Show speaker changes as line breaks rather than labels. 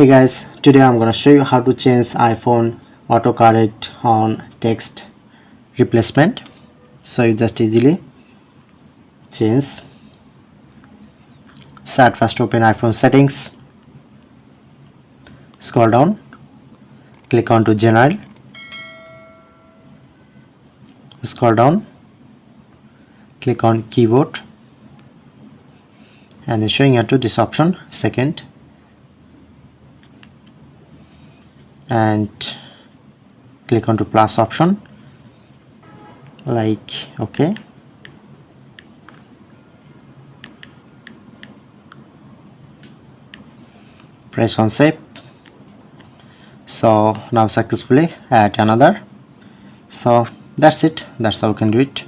Hey guys, today I'm gonna show you how to change iPhone autocorrect on text replacement. So you just easily change. So at first open iPhone settings, scroll down, click on to general, scroll down, click on keyboard, and then showing you to this option second, and click on to plus option like okay. Press on save. So now successfully add another. So that's it, that's how you can do it.